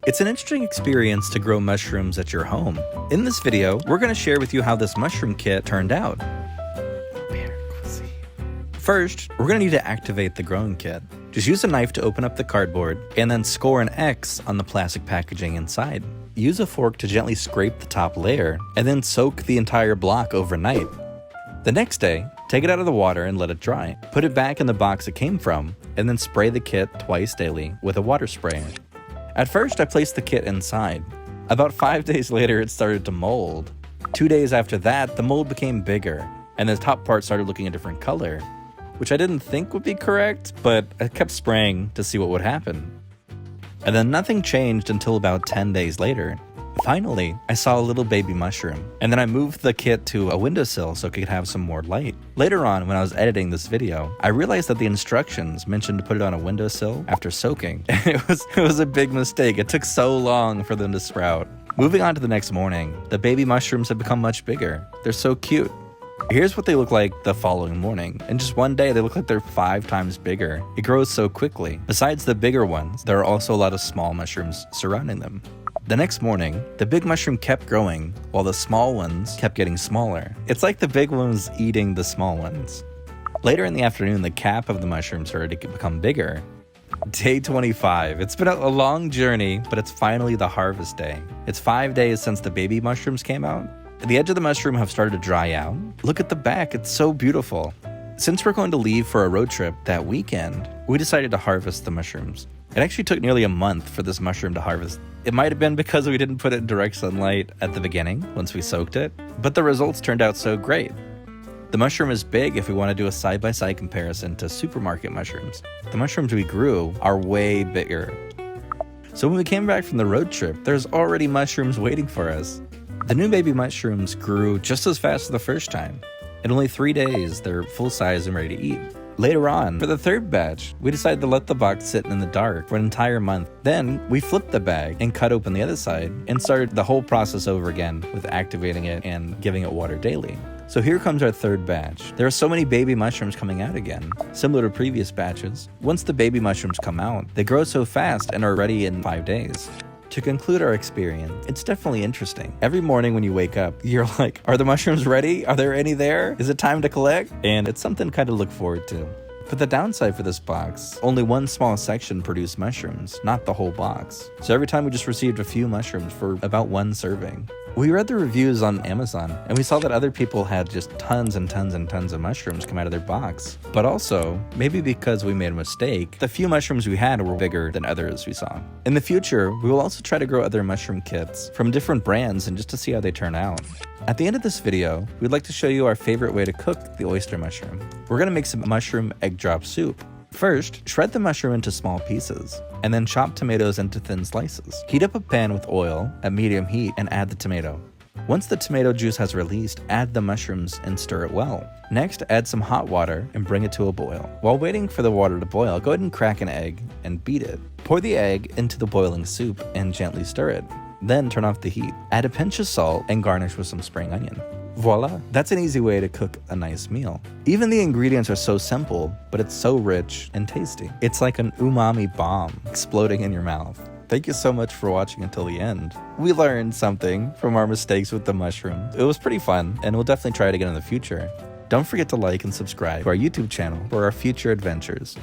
It's an interesting experience to grow mushrooms at your home. In this video, we're going to share with you how this mushroom kit turned out. First, we're going to need to activate the growing kit. Just use a knife to open up the cardboard, and then score an X on the plastic packaging inside. Use a fork to gently scrape the top layer, and then soak the entire block overnight. The next day, take it out of the water and let it dry. Put it back in the box it came from, and then spray the kit twice daily with a water sprayer. At first, I placed the kit inside. About 5 days later, it started to mold. 2 days after that, the mold became bigger, and the top part started looking a different color, which I didn't think would be correct, but I kept spraying to see what would happen. And then nothing changed until about 10 days later. Finally, I saw a little baby mushroom, and then I moved the kit to a windowsill so it could have some more light. Later on, when I was editing this video, I realized that the instructions mentioned to put it on a windowsill after soaking. It was a big mistake. It took so long for them to sprout. Moving on to the next morning, the baby mushrooms have become much bigger. They're so cute. Here's what they look like the following morning. In just one day, they look like they're 5 times bigger. It grows so quickly. Besides the bigger ones, there are also a lot of small mushrooms surrounding them. The next morning, the big mushroom kept growing, while the small ones kept getting smaller. It's like the big ones eating the small ones. Later in the afternoon, the cap of the mushroom started to become bigger. Day 25. It's been a long journey, but it's finally the harvest day. It's 5 days since the baby mushrooms came out. The edge of the mushroom have started to dry out. Look at the back, it's so beautiful. Since we're going to leave for a road trip that weekend, we decided to harvest the mushrooms. It actually took nearly a month for this mushroom to harvest. It might have been because we didn't put it in direct sunlight at the beginning once we soaked it, but the results turned out so great. The mushroom is big if we want to do a side-by-side comparison to supermarket mushrooms. The mushrooms we grew are way bigger. So when we came back from the road trip, there's already mushrooms waiting for us. The new baby mushrooms grew just as fast as the first time. In only 3 days, they're full size and ready to eat. Later on, for the third batch, we decided to let the box sit in the dark for an entire month. Then, we flipped the bag and cut open the other side and started the whole process over again with activating it and giving it water daily. So here comes our third batch. There are so many baby mushrooms coming out again, similar to previous batches. Once the baby mushrooms come out, they grow so fast and are ready in 5 days. To conclude our experience, it's definitely interesting. Every morning when you wake up, you're like, are the mushrooms ready? Are there any there? Is it time to collect? And it's something kind of look forward to. But the downside for this box, only one small section produced mushrooms, not the whole box. So every time we just received a few mushrooms for about 1 serving. We read the reviews on Amazon, and we saw that other people had just tons and tons and tons of mushrooms come out of their box. But also, maybe because we made a mistake, the few mushrooms we had were bigger than others we saw. In the future, we will also try to grow other mushroom kits from different brands and just to see how they turn out. At the end of this video, we'd like to show you our favorite way to cook the oyster mushroom. We're going to make some mushroom egg drop soup. First, shred the mushroom into small pieces, and then chop tomatoes into thin slices. Heat up a pan with oil at medium heat and add the tomato. Once the tomato juice has released, add the mushrooms and stir it well. Next, add some hot water and bring it to a boil. While waiting for the water to boil, go ahead and crack an egg and beat it. Pour the egg into the boiling soup and gently stir it. Then turn off the heat. Add a pinch of salt and garnish with some spring onion. Voila! That's an easy way to cook a nice meal. Even the ingredients are so simple, but it's so rich and tasty. It's like an umami bomb exploding in your mouth. Thank you so much for watching until the end. We learned something from our mistakes with the mushroom. It was pretty fun, and we'll definitely try it again in the future. Don't forget to like and subscribe to our YouTube channel for our future adventures.